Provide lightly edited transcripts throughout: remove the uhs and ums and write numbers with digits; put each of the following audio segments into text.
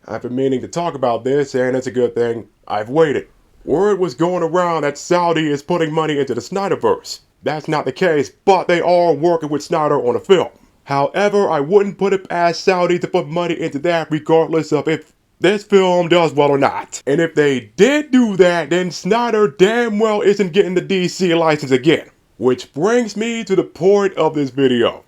I've been meaning to talk about this, and it's a good thing I've waited. Word was going around that Saudi is putting money into the SnyderVerse. That's not the case, but they are working with Snyder on a film. However, I wouldn't put it past Saudi to put money into that regardless of if this film does well or not. And if they did do that, then Snyder damn well isn't getting the DC license again. Which brings me to the point of this video.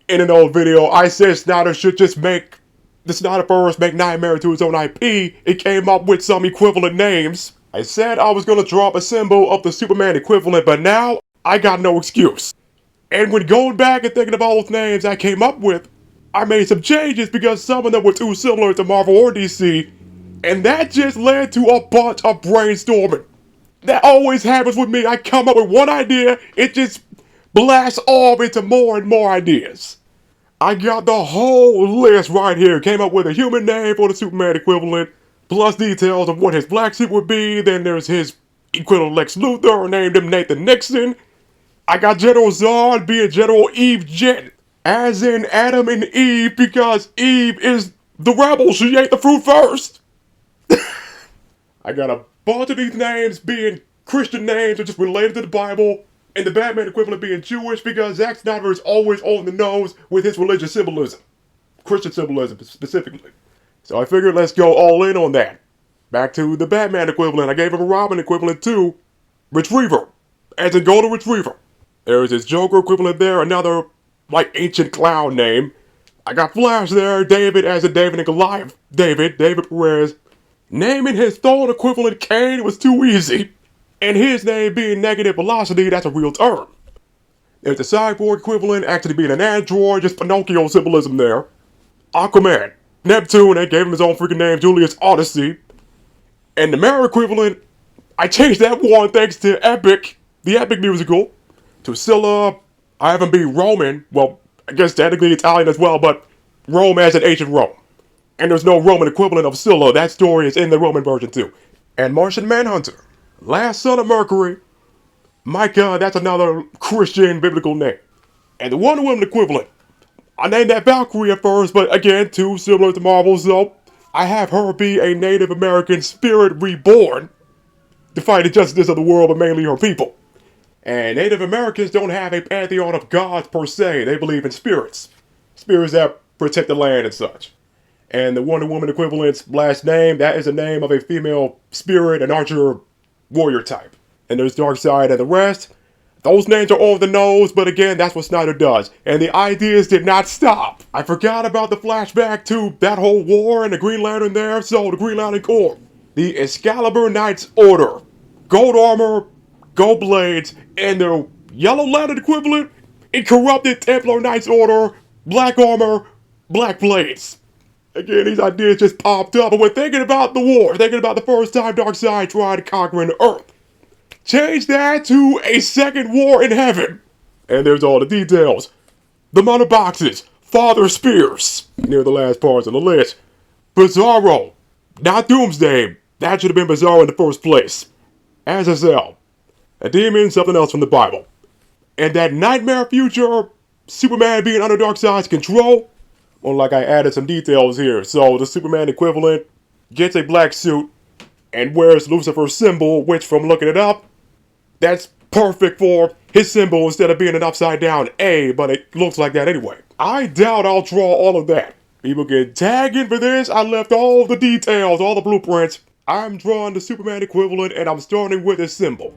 In an old video, I said Snyder should just make the SnyderVerse make Knightmare to his own IP. It came up with some equivalent names. I said I was gonna drop a symbol of the Superman equivalent, but now I got no excuse. And when going back and thinking of all those names I came up with, I made some changes because some of them were too similar to Marvel or DC, and that just led to a bunch of brainstorming. That always happens with me. I come up with one idea, it just blasts off into more and more ideas. I got the whole list right here. Came up with a human name for the Superman equivalent, plus details of what his black suit would be. Then there's his equivalent Lex Luthor, named him Nathan Nixon. I got General Zod being General Eve Jet, as in Adam and Eve, because Eve is the rebel. She ate the fruit first. I got a bunch of these names being Christian names or just related to the Bible, and the Batman equivalent being Jewish because Zack Snyder is always on the nose with his religious symbolism. Christian symbolism specifically. So I figured let's go all in on that. Back to the Batman equivalent. I gave him a Robin equivalent too. Retriever. As in Golden Retriever. There's his Joker equivalent there, another like ancient clown name. I got Flash there, David as in David and Goliath. David Perez. Naming his Thor equivalent Kane was too easy. And his name being Negative Velocity, that's a real term. There's the Cyborg equivalent actually being an android, just Pinocchio symbolism there. Aquaman, Neptune, they gave him his own freaking name, Julius Odyssey. And the Mare equivalent, I changed that one thanks to Epic, the Epic musical. To Scylla, I haven't been Roman, well, I guess technically Italian as well, but Rome as in ancient Rome. And there's no Roman equivalent of Scylla, that story is in the Roman version too. And Martian Manhunter. Last son of Mercury. Micah, that's another Christian biblical name. And the Wonder Woman equivalent. I named that Valkyrie at first, but again, too similar to Marvel, so I have her be a Native American spirit reborn to fight the justice of the world, but mainly her people. And Native Americans don't have a pantheon of gods per se, they believe in spirits. Spirits that protect the land and such. And the Wonder Woman equivalent's last name, that is the name of a female spirit, an archer warrior type. And there's Darkseid and the rest. Those names are over the nose, but again, that's what Snyder does. And the ideas did not stop. I forgot about the flashback to that whole war and the Green Lantern there, so the Green Lantern Corps. The Excalibur Knights Order. Gold armor, gold blades, and their Yellow Lantern equivalent, Incorrupted Templar Knights Order, black armor, black blades. Again, these ideas just popped up, but when thinking about the war, thinking about the first time Darkseid tried conquering the Earth, change that to a second war in heaven. And there's all the details. The amount of boxes, Father Spears, near the last parts on the list. Bizarro, not Doomsday, that should have been Bizarro in the first place. Azazel, a demon, something else from the Bible. And that nightmare future, Superman being under Darkseid's control, well, like I added some details here. So the Superman equivalent gets a black suit and wears Lucifer's symbol, which from looking it up, that's perfect for his symbol instead of being an upside down A, but it looks like that anyway. I doubt I'll draw all of that. People can tag in for this. I left all the details, all the blueprints. I'm drawing the Superman equivalent and I'm starting with his symbol.